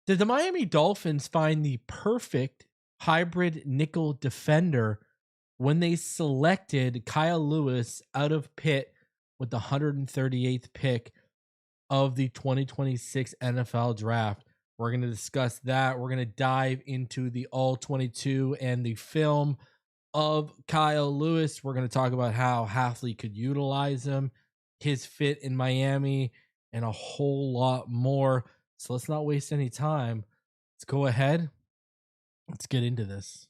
Did the Miami Dolphins find the perfect hybrid nickel defender when they selected Kyle Lewis out of Pitt with the 138th pick of the 2026 NFL draft? We're going to discuss that. We're going to dive into the all 22 and the film of Kyle Lewis. We're going to talk about how Hafley could utilize him, his fit in Miami, and a whole lot more. So let's not waste any time. Let's go ahead. Let's get into this.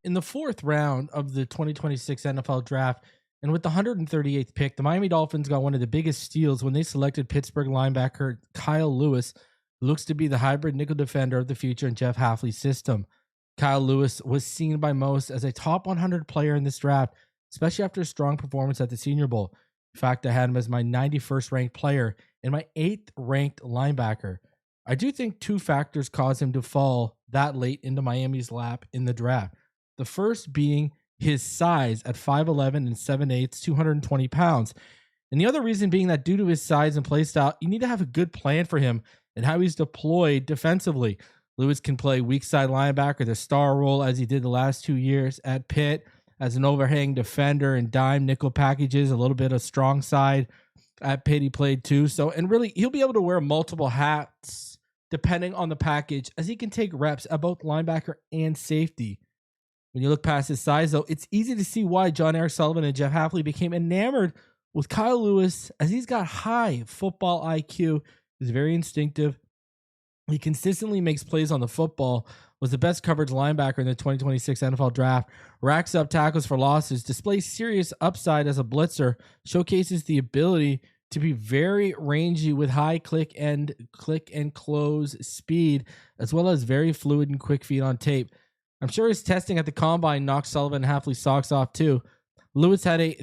In the fourth round of the 2026 NFL draft, and with the 138th pick, the Miami Dolphins got one of the biggest steals when they selected Pittsburgh linebacker Kyle Lewis, who looks to be the hybrid nickel defender of the future in Jeff Hafley's system. Kyle Lewis was seen by most as a top 100 player in this draft, especially after a strong performance at the Senior Bowl. In fact, I had him as my 91st ranked player and my 8th ranked linebacker. I do think two factors caused him to fall that late into Miami's lap in the draft. The first being his size at 5'11 and 7/8, 220 pounds. And the other reason being that due to his size and play style, you need to have a good plan for him and how he's deployed defensively. Lewis can play weak side linebacker, the star role, as he did the last 2 years at Pitt, as an overhang defender and dime nickel packages, a little bit of strong side. At Pitt, he played too. So, and really, he'll be able to wear multiple hats depending on the package, as he can take reps at both linebacker and safety. When you look past his size, though, it's easy to see why John Eric Sullivan and Jeff Hafley became enamored with Kyle Lewis, as he's got high football IQ. He's very instinctive. He consistently makes plays on the football, was the best coverage linebacker in the 2026 NFL draft, racks up tackles for losses, displays serious upside as a blitzer, showcases the ability to be very rangy with high click and close speed, as well as very fluid and quick feet on tape. I'm sure his testing at the combine knocked Sullivan and Hafley's socks off too. Lewis had a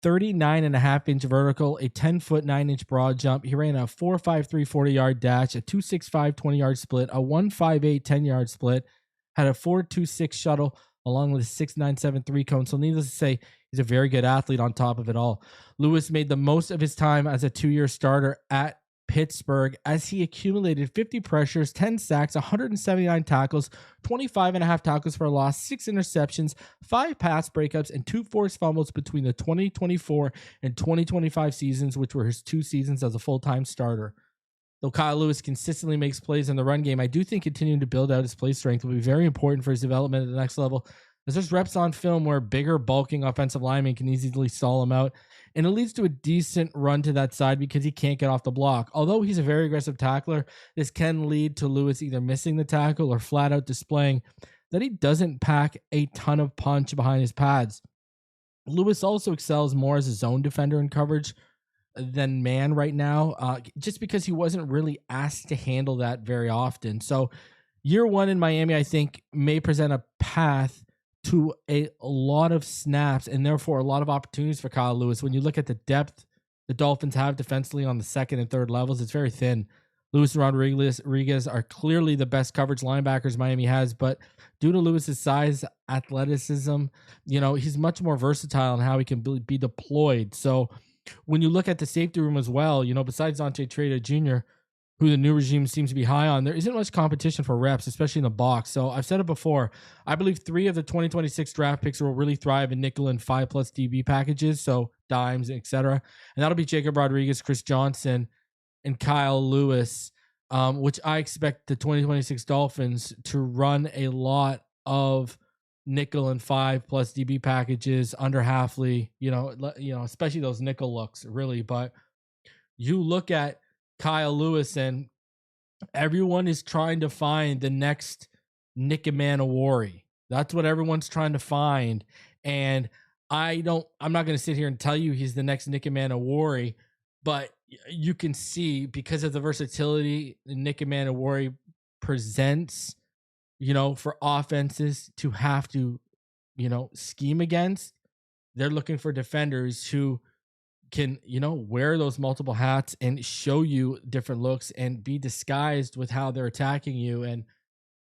39.5-inch vertical, a 10-foot 9-inch broad jump. He ran a 4.53 40-yard dash, a 2.65 20-yard split, a 1.58 10-yard split, had a 4.26 shuttle along with a 6.97 3-cone. So needless to say, he's a very good athlete on top of it all. Lewis made the most of his time as a 2-year starter at Pittsburgh, as he accumulated 50 pressures, 10 sacks, 179 tackles, 25.5 tackles for a loss, 6 interceptions, 5 pass breakups, and 2 forced fumbles between the 2024 and 2025 seasons, which were his 2 seasons as a full-time starter. Though Kyle Lewis consistently makes plays in the run game, I do think continuing to build out his play strength will be very important for his development at the next level, as there's reps on film where bigger, bulking offensive linemen can easily stall him out. And it leads to a decent run to that side because he can't get off the block. Although he's a very aggressive tackler, this can lead to Lewis either missing the tackle or flat out displaying that he doesn't pack a ton of punch behind his pads. Lewis also excels more as a zone defender in coverage than man right now, just because he wasn't really asked to handle that very often. So year one in Miami, I think, may present a path to a lot of snaps and therefore a lot of opportunities for Kyle Lewis. When you look at the depth the Dolphins have defensively on the second and third levels, it's very thin. Lewis and Rodriguez are clearly the best coverage linebackers Miami has, but due to Lewis's size, athleticism, he's much more versatile in how he can be deployed. So when you look at the safety room as well, besides Dante Trader Jr., who the new regime seems to be high on, there isn't much competition for reps, especially in the box. So I've said it before. I believe 3 of the 2026 draft picks will really thrive in nickel and 5+ DB packages, so dimes, etc. And that'll be Jacob Rodriguez, Chris Johnson, and Kyle Lewis, which I expect the 2026 Dolphins to run a lot of nickel and 5+ DB packages under Hafley, especially those nickel looks, really. But you look at Kyle Lewis, and everyone is trying to find the next Nick Emanawari. That's what everyone's trying to find. And I'm not going to sit here and tell you he's the next Nick Emanawari, but you can see because of the versatility Nick Emanawari presents, for offenses to have to, scheme against. They're looking for defenders who can, wear those multiple hats and show you different looks and be disguised with how they're attacking you. And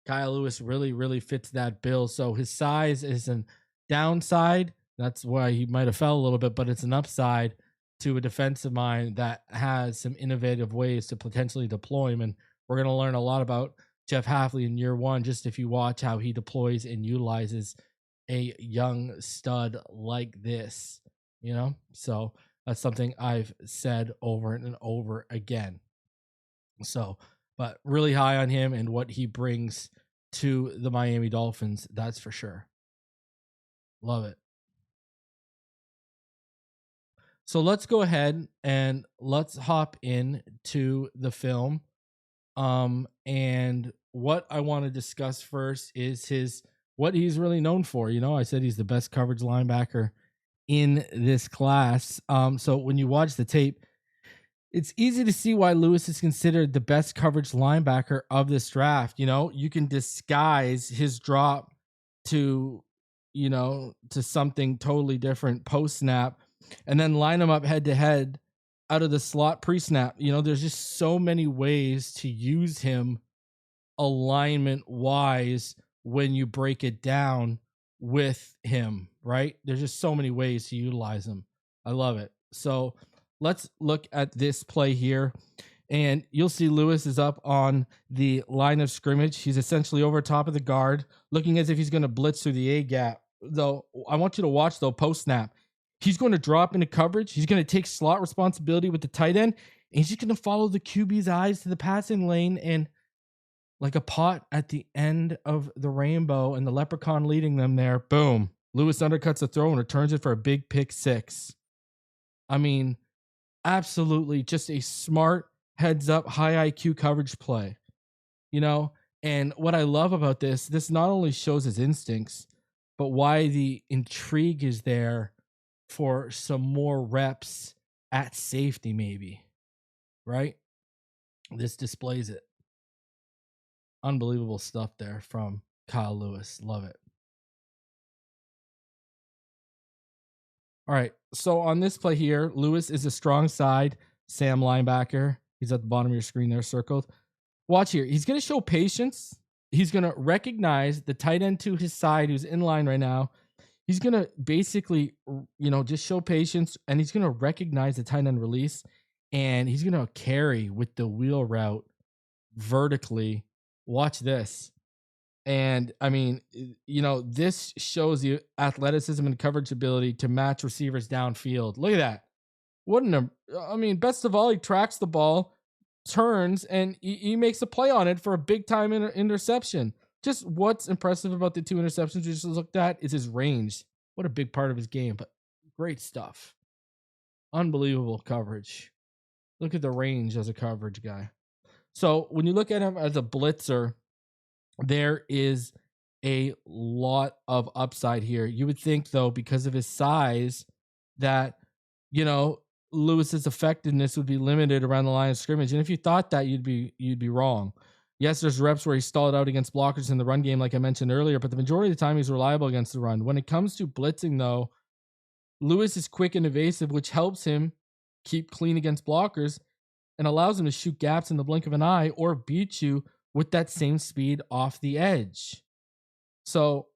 Kyle Lewis really, really fits that bill. So his size is an downside. That's why he might have fell a little bit, but it's an upside to a defensive mind that has some innovative ways to potentially deploy him. And we're going to learn a lot about Jeff Hafley in year one, just if you watch how he deploys and utilizes a young stud like this, So that's something I've said over and over again. So, but really high on him and what he brings to the Miami Dolphins. That's for sure. Love it. So let's go ahead and let's hop in to the film. And what I want to discuss first is what he's really known for. I said he's the best coverage linebacker in this class. So when you watch the tape, it's easy to see why Lewis is considered the best coverage linebacker of this draft. You can disguise his drop to, to something totally different post snap and then line him up head to head out of the slot pre-snap. There's just so many ways to use him alignment wise when you break it down with him, right? There's just so many ways to utilize him. I love it. So let's look at this play here. And you'll see Lewis is up on the line of scrimmage. He's essentially over top of the guard, looking as if he's going to blitz through the A gap. Though I want you to watch, though, post snap. He's going to drop into coverage. He's going to take slot responsibility with the tight end. And he's just going to follow the QB's eyes to the passing lane. And like a pot at the end of the rainbow and the leprechaun leading them there, boom. Lewis undercuts the throw and returns it for a big pick six. I mean, absolutely just a smart heads up, high IQ coverage play, And what I love about this not only shows his instincts, but why the intrigue is there for some more reps at safety, maybe, right? This displays it. Unbelievable stuff there from Kyle Lewis. Love it. All right. So on this play here, Lewis is a strong side Sam linebacker. He's at the bottom of your screen there, circled. Watch here. He's going to show patience. He's going to recognize the tight end to his side who's in line right now. He's going to basically, just show patience, and he's going to recognize the tight end release, and he's going to carry with the wheel route vertically. Watch this. And I mean, this shows you athleticism and coverage ability to match receivers downfield. Look at that. Best of all, he tracks the ball, turns, and he makes a play on it for a big time interception. Just what's impressive about the two interceptions we just looked at is his range. What a big part of his game, but great stuff. Unbelievable coverage. Look at the range as a coverage guy. So when you look at him as a blitzer, there is a lot of upside here. You would think, though, because of his size, that, Lewis's effectiveness would be limited around the line of scrimmage. And if you thought that, you'd be wrong. Yes, there's reps where he stalled out against blockers in the run game, like I mentioned earlier, but the majority of the time he's reliable against the run. When it comes to blitzing, though, Lewis is quick and evasive, which helps him keep clean against blockers and allows him to shoot gaps in the blink of an eye or beat you with that same speed off the edge. So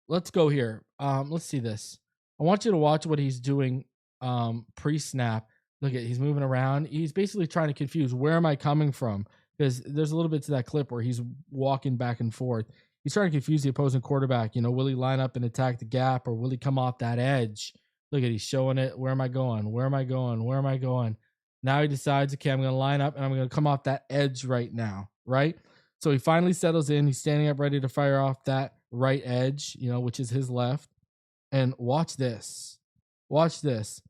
let's go here. Let's see this. I want you to watch what he's doing pre-snap. Look at, he's moving around. He's basically trying to confuse, where am I coming from? Because there's a little bit to that clip where he's walking back and forth. He's trying to confuse the opposing quarterback. Will he line up and attack the gap, or will he come off that edge? Look at, he's showing it. Where am I going? Where am I going? Where am I going? Now he decides, okay, I'm going to line up and I'm going to come off that edge right now, right? So he finally settles in. He's standing up ready to fire off that right edge, which is his left. And watch this. Watch this.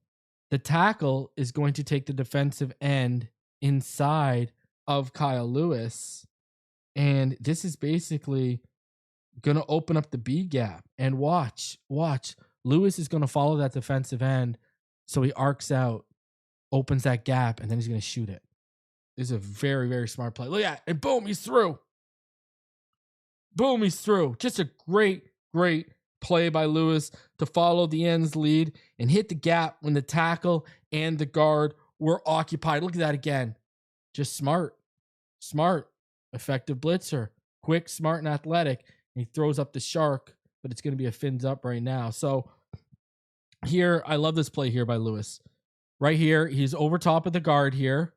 The tackle is going to take the defensive end inside of Kyle Lewis. And this is basically going to open up the B gap. And watch. Lewis is going to follow that defensive end. So he arcs out, opens that gap, and then he's going to shoot it. This is a very, very smart play. Look at it. And boom, he's through. Boom, he's through. Just a great, great play by Lewis to follow the end's lead and hit the gap when the tackle and the guard were occupied. Look at that again. Just smart, effective blitzer, quick, smart, and athletic. And he throws up the shark, but it's going to be a fins up right now. So here, I love this play here by Lewis. Right here, he's over top of the guard here.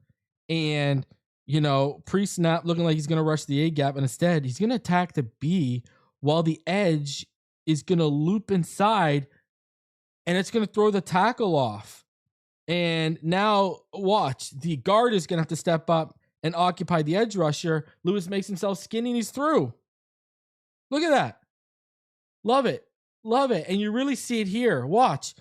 And, pre-snap looking like he's going to rush the A gap. And instead, he's going to attack the B while the edge is going to loop inside. And it's going to throw the tackle off. And now, watch. The guard is going to have to step up and occupy the edge rusher. Lewis makes himself skinny and he's through. Look at that. Love it. And you really see it here. Watch.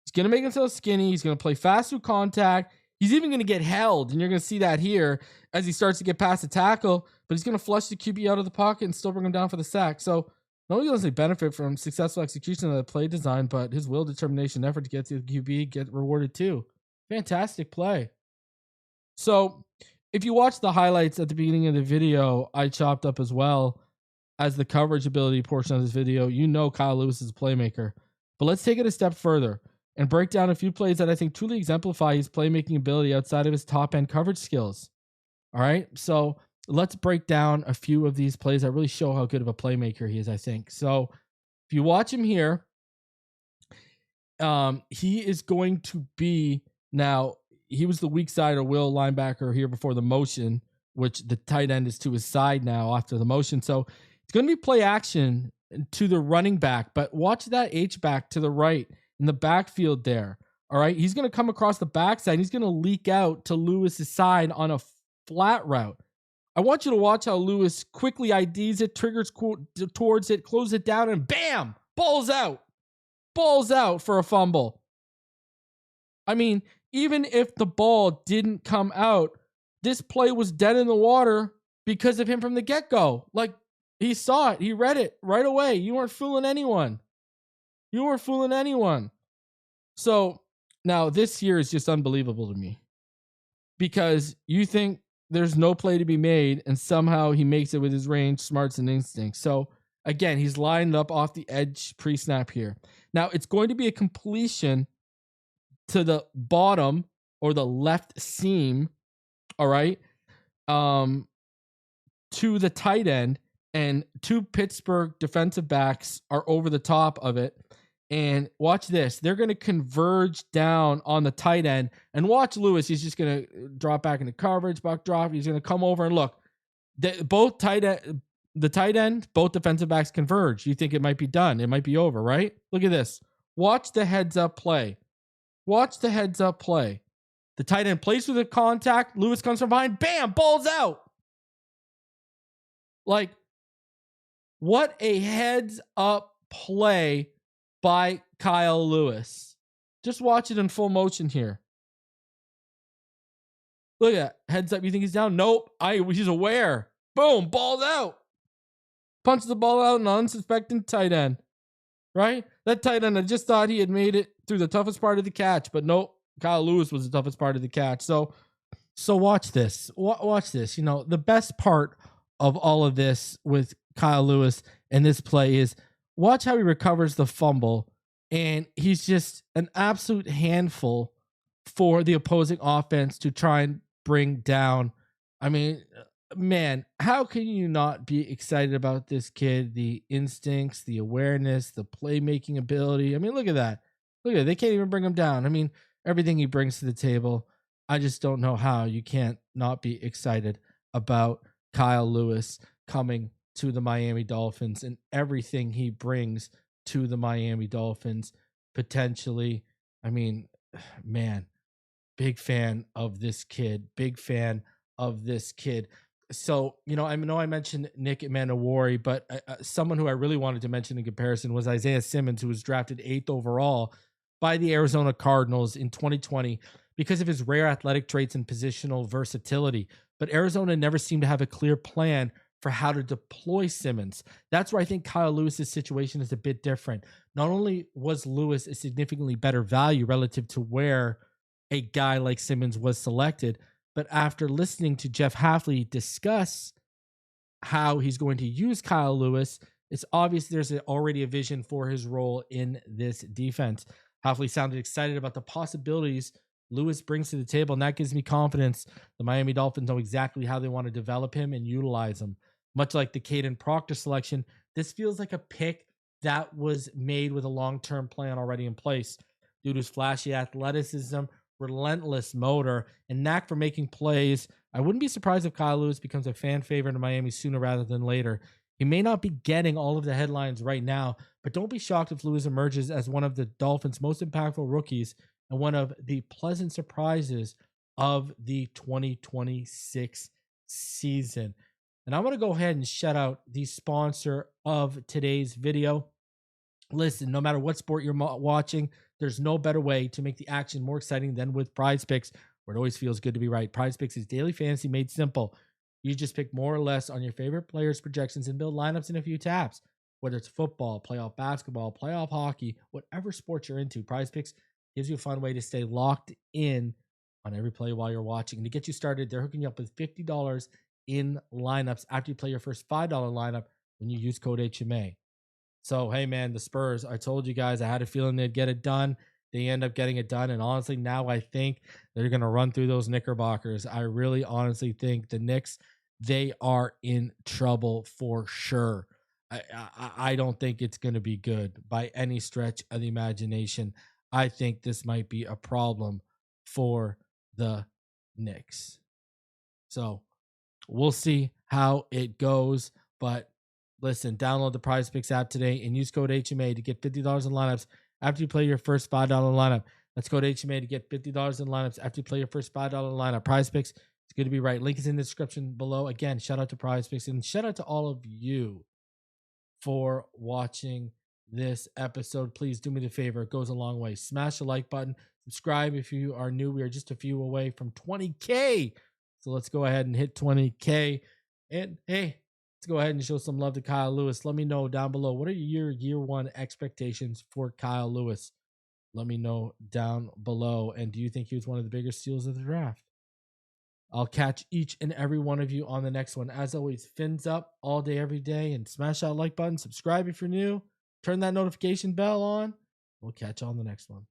He's going to make himself skinny. He's going to play fast through contact. He's even going to get held. And you're going to see that here as he starts to get past the tackle. But he's going to flush the QB out of the pocket and still bring him down for the sack. So not only does he benefit from successful execution of the play design, but his will, determination, effort to get to the QB get rewarded too. Fantastic play. So if you watch the highlights at the beginning of the video, I chopped up as well as the coverage ability portion of this video. Kyle Lewis is a playmaker. But let's take it a step further and break down a few plays that I think truly exemplify his playmaking ability outside of his top-end coverage skills. All right, so let's break down a few of these plays that really show how good of a playmaker he is, I think. So if you watch him here, he is going to be, now, he was the weak side or will linebacker here before the motion, which the tight end is to his side now after the motion. So it's going to be play action to the running back, but watch that H-back to the right in the backfield there. All right, he's going to come across the backside. He's going to leak out to Lewis's side on a flat route. I want you to watch how Lewis quickly IDs it, triggers towards it, closes it down, and bam, balls out for a fumble. I mean, even if the ball didn't come out, this play was dead in the water because of him from the get-go. Like, he saw it. He read it right away. You weren't fooling anyone. So now this here is just unbelievable to me because you think there's no play to be made and somehow he makes it with his range, smarts, and instincts. So again, he's lined up off the edge pre-snap here. Now it's going to be a completion to the bottom or the left seam. All right. To the tight end, and two Pittsburgh defensive backs are over the top of it. And watch this. They're going to converge down on the tight end. And watch Lewis. He's just going to drop back into coverage, buck drop. He's going to come over and look. Both the tight end, both defensive backs converge. You think it might be done. It might be over, right? Look at this. Watch the heads up play. The tight end plays through the contact. Lewis comes from behind. Bam! Ball's out. Like, what a heads up play by Kyle Lewis. Just watch it in full motion here. Look at that. Heads up. You think he's down? Nope. He's aware. Boom. Ball's out. Punches the ball out, an unsuspecting tight end. Right? That tight end, I just thought he had made it through the toughest part of the catch, but nope. Kyle Lewis was the toughest part of the catch. So watch this. Watch this. The best part of all of this with Kyle Lewis and this play is watch how he recovers the fumble, and he's just an absolute handful for the opposing offense to try and bring down. I mean, man, how can you not be excited about this kid? The instincts, the awareness, the playmaking ability. I mean, look at that. They can't even bring him down. I mean, everything he brings to the table. I just don't know how you can't not be excited about Kyle Lewis coming to the Miami Dolphins and everything he brings to the Miami Dolphins potentially. I mean, man, big fan of this kid. So, I know I mentioned Nick Manowari, but someone who I really wanted to mention in comparison was Isaiah Simmons, who was drafted 8th overall by the Arizona Cardinals in 2020 because of his rare athletic traits and positional versatility. But Arizona never seemed to have a clear plan for how to deploy Simmons. That's where I think Kyle Lewis's situation is a bit different. Not only was Lewis a significantly better value relative to where a guy like Simmons was selected, but after listening to Jeff Hafley discuss how he's going to use Kyle Lewis, It's obvious there's already a vision for his role in this defense. Hafley sounded excited about the possibilities Lewis brings to the table, and that gives me confidence the Miami Dolphins know exactly how they want to develop him and utilize him. Much like the Caden Proctor selection, this feels like a pick that was made with a long-term plan already in place. Due to his flashy athleticism, relentless motor, and knack for making plays, I wouldn't be surprised if Kyle Lewis becomes a fan favorite in Miami sooner rather than later. He may not be getting all of the headlines right now, but don't be shocked if Lewis emerges as one of the Dolphins' most impactful rookies and one of the pleasant surprises of the 2026 season. And I'm going to go ahead and shout out the sponsor of today's video. Listen, no matter what sport you're watching, there's no better way to make the action more exciting than with Prize Picks, where it always feels good to be right. Prize Picks is daily fantasy made simple. You just pick more or less on your favorite players' projections and build lineups in a few taps. Whether it's football, playoff basketball, playoff hockey, whatever sport you're into, Prize Picks gives you a fun way to stay locked in on every play while you're watching. And to get you started, they're hooking you up with $50 in lineups after you play your first $5 lineup when you use code HMA. So, hey, man, the Spurs, I told you guys I had a feeling they'd get it done. They end up getting it done. And honestly, now I think they're going to run through those Knickerbockers. I really honestly think the Knicks, they are in trouble for sure. I don't think it's going to be good by any stretch of the imagination. I think this might be a problem for the Knicks. So we'll see how it goes. But listen, download the Prize Picks app today and use code HMA to get $50 in lineups after you play your first $5 lineup. Let's go to HMA to get $50 in lineups after you play your first $5 lineup. Prize Picks, it's good to be right. Link is in the description below. Again, shout out to Prize Picks and shout out to all of you for watching this episode. Please do me the favor. It goes a long way. Smash the like button. Subscribe if you are new. We are just a few away from 20K. So let's go ahead and hit 20K. And hey, let's go ahead and show some love to Kyle Lewis. Let me know down below, what are your year one expectations for Kyle Lewis? Let me know down below. And do you think he was one of the bigger steals of the draft? I'll catch each and every one of you on the next one. As always, fins up all day, every day, and smash that like button. Subscribe if you're new. Turn that notification bell on. We'll catch you on the next one.